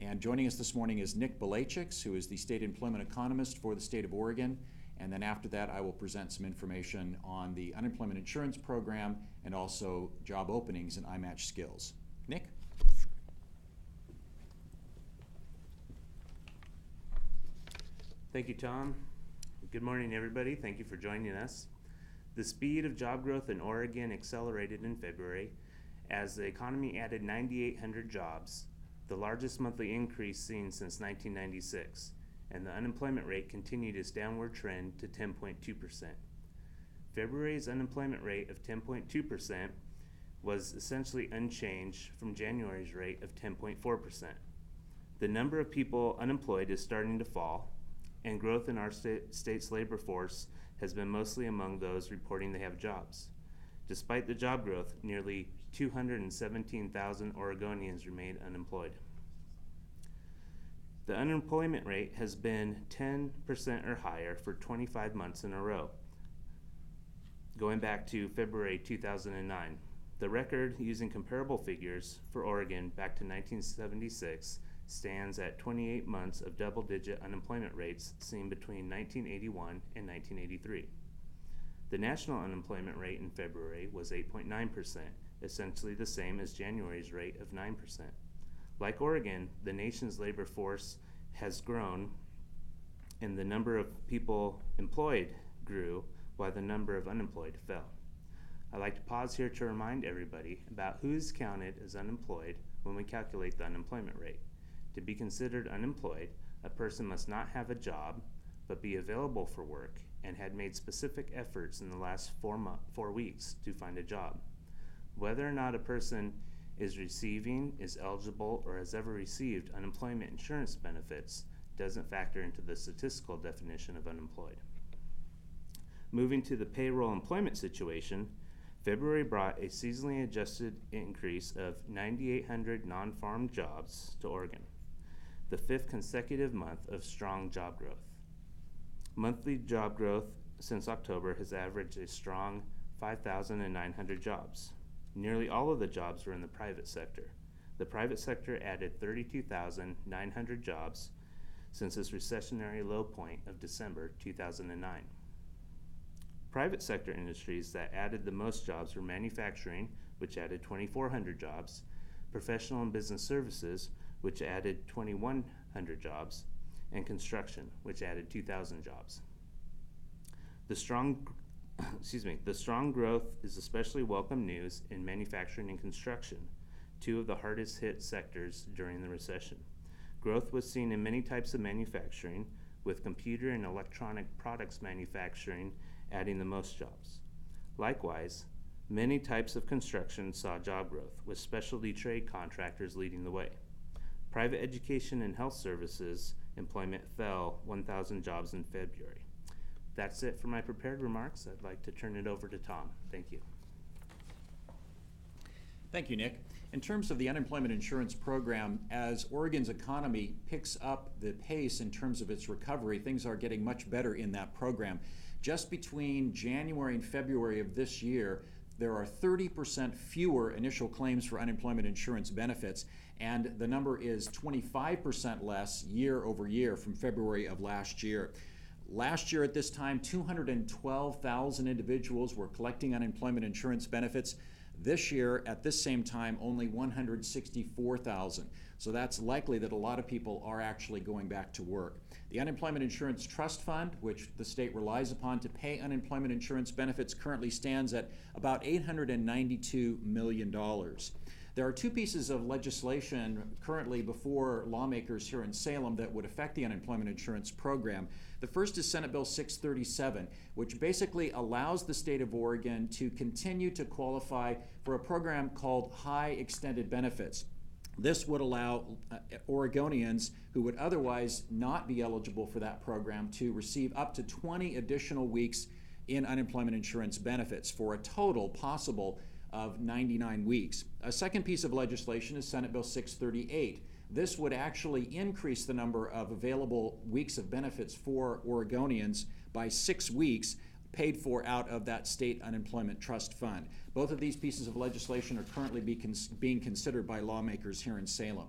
And joining us this morning is Nick Balachix, who is the state employment economist for the state of Oregon. And then after that, I will present some information on the unemployment insurance program and also job openings and iMatch skills. Nick? Thank you, Tom. Good morning, everybody. Thank you for joining us. The speed of job growth in Oregon accelerated in February as the economy added 9,800 jobs, the largest monthly increase seen since 1996, and the unemployment rate continued its downward trend to 10.2%. February's unemployment rate of 10.2% was essentially unchanged from January's rate of 10.4%. The number of people unemployed is starting to fall, and growth in our state's labor force has been mostly among those reporting they have jobs. Despite the job growth, nearly 217,000 Oregonians remain unemployed. The unemployment rate has been 10% or higher for 25 months in a row, going back to February 2009. The record using comparable figures for Oregon back to 1976 stands at 28 months of double-digit unemployment rates seen between 1981 and 1983. The national unemployment rate in February was 8.9%, essentially the same as January's rate of 9%. Like Oregon, the nation's labor force has grown, and the number of people employed grew while the number of unemployed fell. I'd like to pause here to remind everybody about who is counted as unemployed when we calculate the unemployment rate. To be considered unemployed, a person must not have a job, but be available for work and had made specific efforts in the last 4 weeks to find a job. Whether or not a person is receiving, is eligible, or has ever received unemployment insurance benefits doesn't factor into the statistical definition of unemployed. Moving to the payroll employment situation, February brought a seasonally adjusted increase of 9,800 non-farm jobs to Oregon, the 5th consecutive month of strong job growth. Monthly job growth since October has averaged a strong 5,900 jobs. Nearly all of the jobs were in the private sector. The private sector added 32,900 jobs since its recessionary low point of December 2009. Private sector industries that added the most jobs were manufacturing, which added 2,400 jobs, professional and business services, which added 2,100 jobs, and construction, which added 2,000 jobs. The strong growth is especially welcome news in manufacturing and construction, two of the hardest hit sectors during the recession. Growth was seen in many types of manufacturing, with computer and electronic products manufacturing adding the most jobs. Likewise, many types of construction saw job growth, with specialty trade contractors leading the way. Private education and health services employment fell 1,000 jobs in February. That's it for my prepared remarks. I'd like to turn it over to Tom. Thank you. Thank you, Nick. In terms of the unemployment insurance program, as Oregon's economy picks up the pace in terms of its recovery, things are getting much better in that program. Just between January and February of this year, there are 30% fewer initial claims for unemployment insurance benefits, and the number is 25% less year over year from February of last year. Last year at this time, 212,000 individuals were collecting unemployment insurance benefits. This year, at this same time, only 164,000. So that's likely that a lot of people are actually going back to work. The Unemployment Insurance Trust Fund, which the state relies upon to pay unemployment insurance benefits, currently stands at about $892 million. There are two pieces of legislation currently before lawmakers here in Salem that would affect the unemployment insurance program. The first is Senate Bill 637, which basically allows the state of Oregon to continue to qualify for a program called High Extended Benefits. This would allow Oregonians who would otherwise not be eligible for that program to receive up to 20 additional weeks in unemployment insurance benefits for a total possible of 99 weeks. A second piece of legislation is Senate Bill 638. This would actually increase the number of available weeks of benefits for Oregonians by 6 weeks, paid for out of that state unemployment trust fund. Both of these pieces of legislation are currently being considered by lawmakers here in Salem.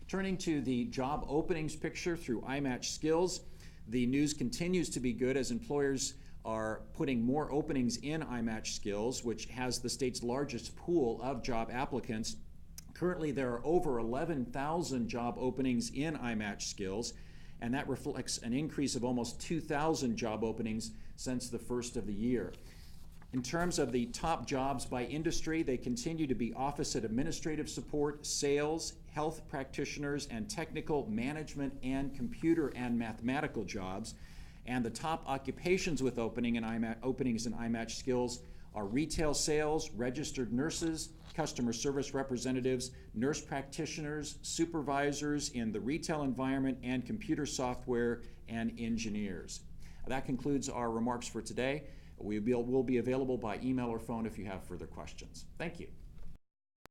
Turning to the job openings picture through iMatch Skills, the news continues to be good as employers are putting more openings in iMatch Skills, which has the state's largest pool of job applicants. Currently, there are over 11,000 job openings in iMatch Skills, and that reflects an increase of almost 2,000 job openings since the first of the year. In terms of the top jobs by industry, they continue to be office and administrative support, sales, health practitioners, and technical management and computer and mathematical jobs. And the top occupations with openings in iMatch Skills are retail sales, registered nurses, customer service representatives, nurse practitioners, supervisors in the retail environment, and computer software and engineers. That concludes our remarks for today. We will be available by email or phone if you have further questions. Thank you.